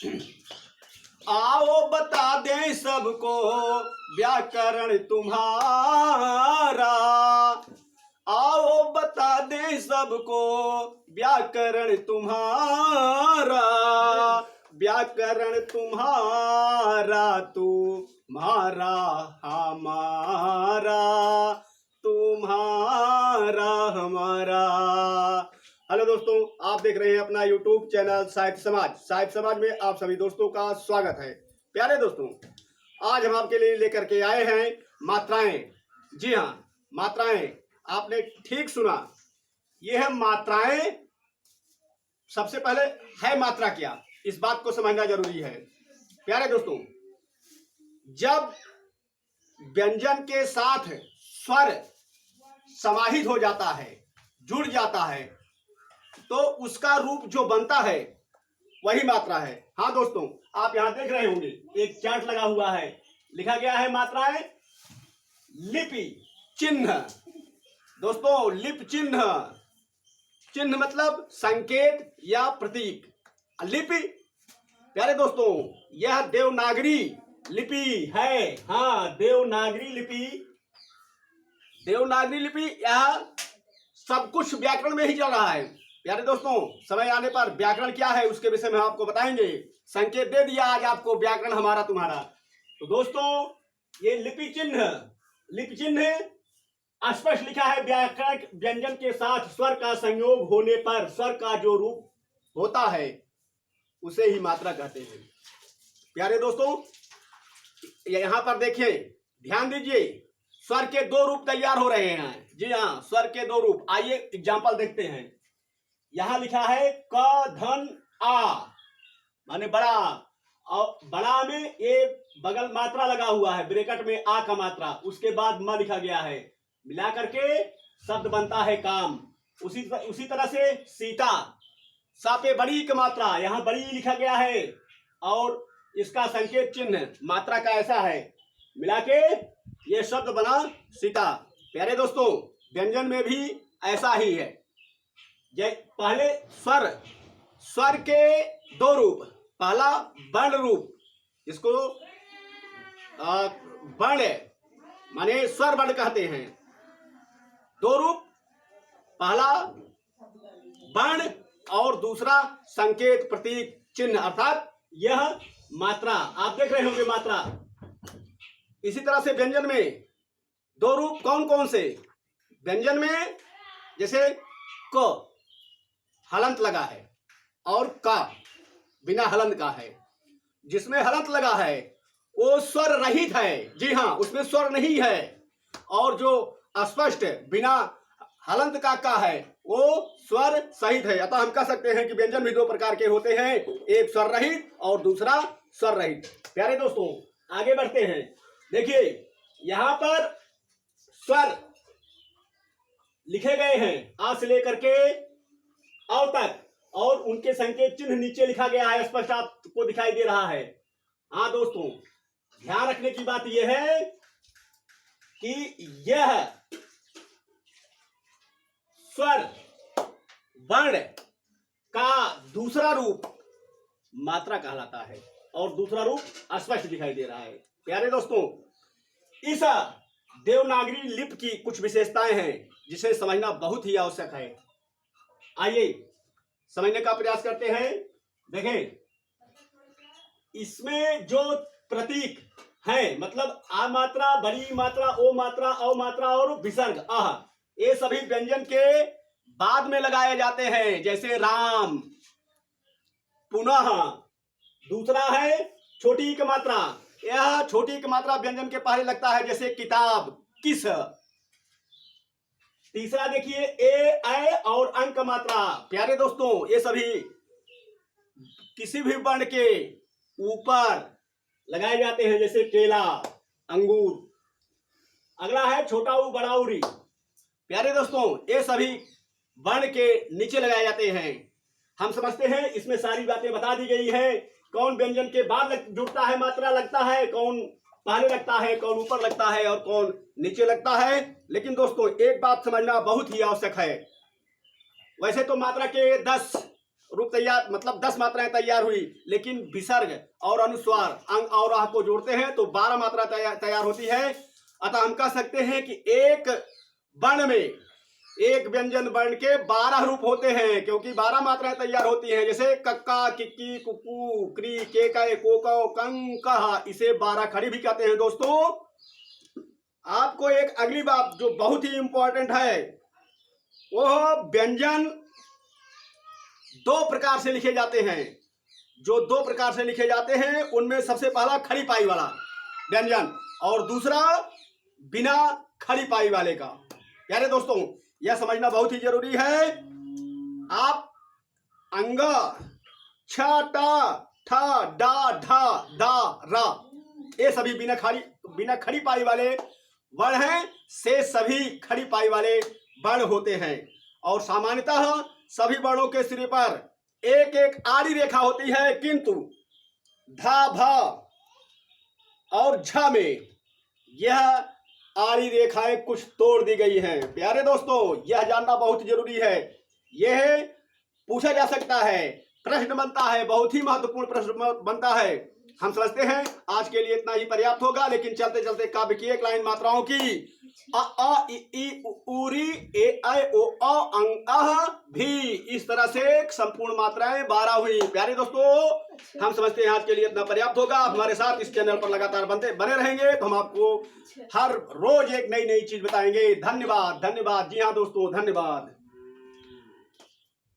आओ बता दें सबको व्याकरण तुम्हारा, आओ बता दें सबको व्याकरण तुम्हारा, व्याकरण तुम्हारा तुम्हारा हमारा, तुम्हारा हमारा। हेलो दोस्तों, आप देख रहे हैं अपना यूट्यूब चैनल साहित्य समाज। साहित्य समाज में आप सभी दोस्तों का स्वागत है। प्यारे दोस्तों, आज हम आपके लिए लेकर के आए हैं मात्राएं। जी हाँ, मात्राएं। आपने ठीक सुना, ये है मात्राएं। सबसे पहले है मात्रा क्या, इस बात को समझना जरूरी है। प्यारे दोस्तों, जब व्यंजन के साथ स्वर समाहित हो जाता है, जुड़ जाता है, तो उसका रूप जो बनता है वही मात्रा है। हाँ दोस्तों, आप यहां देख रहे होंगे एक चार्ट लगा हुआ है, लिखा गया है मात्राएं लिपि चिन्ह। दोस्तों, लिपि चिन्ह, चिन्ह मतलब संकेत या प्रतीक। लिपि, प्यारे दोस्तों, यह देवनागरी लिपि है। हाँ, देवनागरी लिपि, देवनागरी लिपि। यह सब कुछ व्याकरण में ही चल रहा है। प्यारे दोस्तों, समय आने पर व्याकरण क्या है उसके विषय में आपको बताएंगे। संकेत दे दिया आज आपको, व्याकरण हमारा तुम्हारा। तो दोस्तों, ये लिपि चिन्ह, लिपि चिन्ह स्पष्ट लिखा है, व्याकरण व्यंजन के साथ स्वर का संयोग होने पर स्वर का जो रूप होता है उसे ही मात्रा कहते हैं। प्यारे दोस्तों, यहां पर देखिए, ध्यान दीजिए, स्वर के दो रूप तैयार हो रहे हैं। जी हाँ, स्वर के दो रूप। आइए एग्जाम्पल देखते हैं। यहां लिखा है क धन आ, माने बड़ा, और बड़ा में ये बगल मात्रा लगा हुआ है, ब्रैकेट में आ का मात्रा, उसके बाद म लिखा गया है, मिला करके शब्द बनता है काम। उसी तरह से सीता, सा पे बड़ी की मात्रा, यहाँ बड़ी लिखा गया है और इसका संकेत चिन्ह मात्रा का ऐसा है, मिला के ये शब्द बना सीता। प्यारे दोस्तों, व्यंजन में भी ऐसा ही है। पहले स्वर, स्वर के दो रूप। पहला वर्ण रूप, जिसको वर्ण माने स्वर वर्ण कहते हैं। दो रूप, पहला वर्ण और दूसरा संकेत प्रतीक चिन्ह, अर्थात यह मात्रा। आप देख रहे होंगे मात्रा। इसी तरह से व्यंजन में दो रूप कौन कौन से? व्यंजन में जैसे क हलंत लगा है और का बिना हलंत का है। जिसमें हलंत लगा है वो स्वर रहित है। जी हाँ, उसमें स्वर नहीं है। और जो अस्पष्ट बिना हलंत का है वो स्वर सहित है। अतः हम कह सकते हैं कि व्यंजन भी दो प्रकार के होते हैं, एक स्वर रहित और दूसरा स्वर रहित। प्यारे दोस्तों, आगे बढ़ते हैं। देखिए, यहां पर स्वर लिखे गए हैं, आ से लेकर के अव तक, और उनके संकेत चिन्ह नीचे लिखा गया है, स्पष्ट आपको दिखाई दे रहा है। हाँ दोस्तों, ध्यान रखने की बात यह है कि यह स्वर वर्ण का दूसरा रूप मात्रा कहलाता है और दूसरा रूप अस्पष्ट दिखाई दे रहा है। प्यारे दोस्तों, इस देवनागरी लिपि की कुछ विशेषताएं हैं जिसे समझना बहुत ही आवश्यक है। आइए समझने का प्रयास करते हैं। देखें, इसमें जो प्रतीक हैं, मतलब आ मात्रा, बड़ी मात्रा, ओ मात्रा, औ मात्रा और विसर्ग आह, ये सभी व्यंजन के बाद में लगाए जाते हैं। जैसे राम, पुनः। दूसरा है छोटी की मात्रा, यह छोटी की मात्रा व्यंजन के पहले लगता है, जैसे किताब, किस। तीसरा देखिए ए, ऐ और अंक मात्रा। प्यारे दोस्तों, ये सभी किसी भी वर्ण के ऊपर लगाए जाते हैं, जैसे केला, अंगूर। अगला है छोटा ऊ, बड़ा उरी। प्यारे दोस्तों, ये सभी वर्ण के नीचे लगाए जाते हैं। हम समझते हैं इसमें सारी बातें बता दी गई है, कौन व्यंजन के बाद जुड़ता है, मात्रा लगता है, कौन पहले लगता है, कौन ऊपर लगता है और कौन नीचे लगता है। लेकिन दोस्तों, एक बात समझना बहुत ही आवश्यक है। वैसे तो मात्रा के 10 रूप तैयार, मतलब 10 मात्राएं तैयार हुई, लेकिन विसर्ग और अनुस्वार अंग और आह को जोड़ते हैं तो 12 मात्रा तैयार होती है। अतः हम कह सकते हैं कि एक वर्ण में, एक व्यंजन वर्ण के 12 रूप होते हैं, क्योंकि 12 मात्राएं तैयार होती हैं। जैसे कक्का, किक्की, कुकू, क्री, केकय, कोकौ, कंग, कह, इसे 12 खड़ी भी कहते हैं। दोस्तों, आपको एक अगली बात जो बहुत ही इंपॉर्टेंट है, वो व्यंजन 2 प्रकार से लिखे जाते हैं। जो 2 प्रकार से लिखे जाते हैं उनमें सबसे पहला खड़ी पाई वाला व्यंजन और दूसरा बिना खड़ी पाई वाले का। प्यारे दोस्तों, यह समझना बहुत ही जरूरी है। आप अंग, छ, ट, ठ, ड, ढ, द, र, ये सभी बिना खड़ी पाई वाले वर्ण हैं। से सभी खड़ी पाई वाले वर्ण होते हैं और सामान्यतः सभी वर्णों के सिरे पर एक एक आड़ी रेखा होती है, किंतु ध, भ और झ में यह आड़ी रेखाएं कुछ तोड़ दी गई हैं। प्यारे दोस्तों, यह जानना बहुत जरूरी है। यह पूछा जा सकता है, प्रश्न बनता है, बहुत ही महत्वपूर्ण प्रश्न बनता है। हम समझते हैं आज के लिए इतना ही पर्याप्त होगा, लेकिन चलते चलते काव्य की एक लाइन मात्राओं की अ इ ई उ री ए ऐ ओ औ अंग अह भी, इस तरह से संपूर्ण मात्राएं 12 हुई। प्यारे दोस्तों, हम समझते हैं आज के लिए इतना पर्याप्त होगा। आप हमारे साथ इस चैनल पर लगातार बने रहेंगे तो हम आपको हर रोज एक नई नई चीज बताएंगे। धन्यवाद, धन्यवाद। जी हाँ दोस्तों, धन्यवाद।